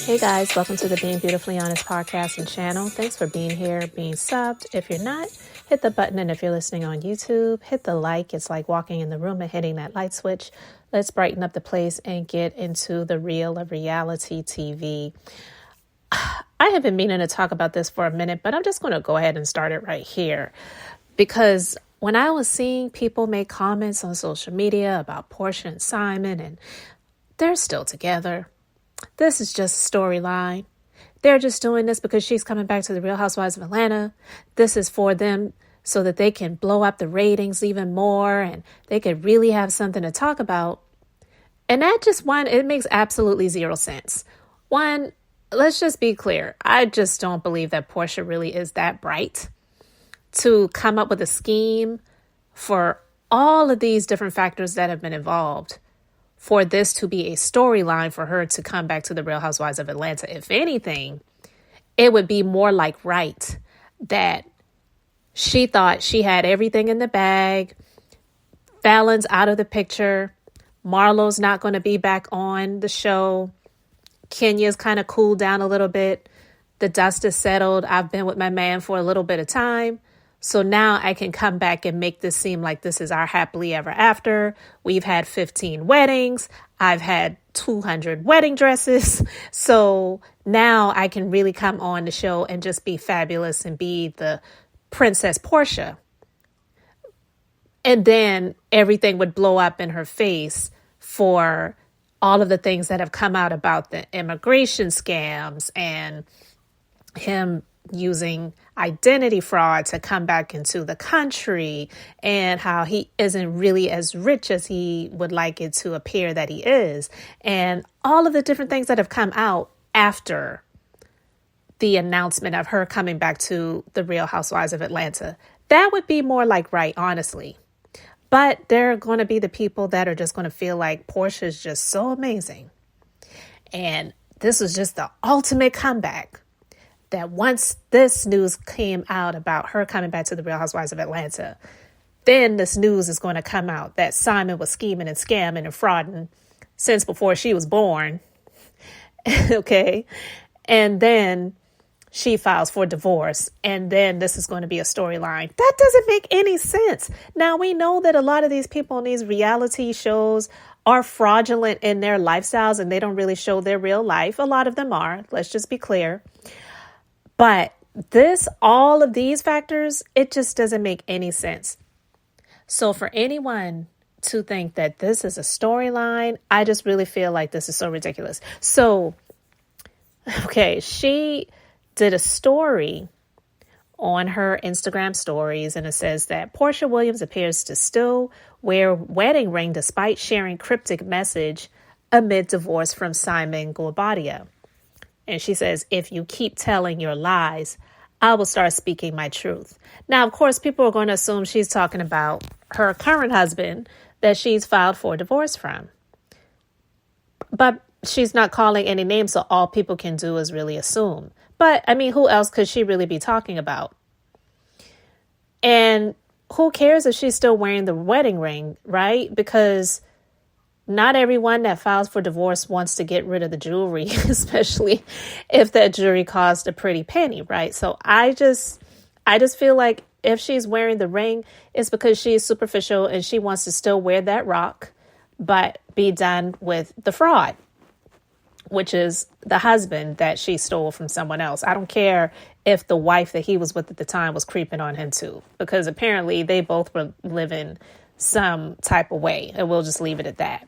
Hey guys, welcome to the Being Beautifully Honest podcast and channel. Thanks for being here, being subbed. If you're not, hit the button, and if you're listening on YouTube, hit the like. It's like walking in the room and hitting that light switch. Let's brighten up the place and get into the real of reality TV. I have been meaning to talk about this for a minute, but I'm just going to go ahead and start it right here. Because when I was seeing people make comments on social media about Porsha and Simon, and they're still together. This is just a storyline. They're just doing this because she's coming back to the Real Housewives of Atlanta. This is for them so that they can blow up the ratings even more and they could really have something to talk about. And that just it makes absolutely zero sense. One, let's just be clear. I just don't believe that Porsha really is that bright to come up with a scheme for all of these different factors that have been involved for this to be a storyline for her to come back to the Real Housewives of Atlanta. If anything, it would be more like right that she thought she had everything in the bag. Fallon's out of the picture. Marlo's not going to be back on the show. Kenya's kind of cooled down a little bit. The dust is settled. I've been with my man for a little bit of time. So now I can come back and make this seem like this is our happily ever after. We've had 15 weddings. I've had 200 wedding dresses. So now I can really come on the show and just be fabulous and be the Princess Porsha. And then everything would blow up in her face for all of the things that have come out about the immigration scams and him using identity fraud to come back into the country and how he isn't really as rich as he would like it to appear that he is. And all of the different things that have come out after the announcement of her coming back to the Real Housewives of Atlanta. That would be more like right, honestly. But there are going to be the people that are just going to feel like Porsha is just so amazing. And this was just the ultimate comeback. That once this news came out about her coming back to the Real Housewives of Atlanta, then this news is going to come out that Simon was scheming and scamming and frauding since before she was born. Okay. And then she files for divorce. And then this is going to be a storyline. That doesn't make any sense. Now, we know that a lot of these people in these reality shows are fraudulent in their lifestyles and they don't really show their real life. A lot of them are. Let's just be clear. But all of these factors, it just doesn't make any sense. So for anyone to think that this is a storyline, I just really feel like this is so ridiculous. So, okay, she did a story on her Instagram stories, and it says that Porsha Williams appears to still wear wedding ring despite sharing cryptic message amid divorce from Simonguobodia. And she says, if you keep telling your lies, I will start speaking my truth. Now, of course, people are going to assume she's talking about her current husband that she's filed for divorce from. But she's not calling any names, so all people can do is really assume. But, I mean, who else could she really be talking about? And who cares if she's still wearing the wedding ring, right? Because not everyone that files for divorce wants to get rid of the jewelry, especially if that jewelry cost a pretty penny, right? So I just feel like if she's wearing the ring, it's because she's superficial and she wants to still wear that rock, but be done with the fraud, which is the husband that she stole from someone else. I don't care if the wife that he was with at the time was creeping on him too, because apparently they both were living some type of way, and we'll just leave it at that.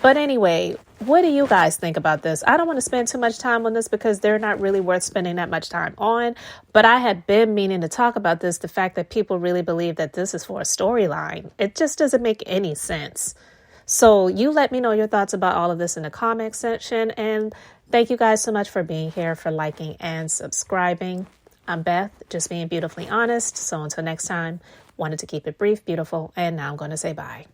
But anyway, what do you guys think about this? I don't want to spend too much time on this because they're not really worth spending that much time on. But I had been meaning to talk about this, the fact that people really believe that this is for a storyline. It just doesn't make any sense. So you let me know your thoughts about all of this in the comment section. And thank you guys so much for being here, for liking and subscribing. I'm Beth, just being beautifully honest. So until next time, wanted to keep it brief, beautiful, and now I'm going to say bye.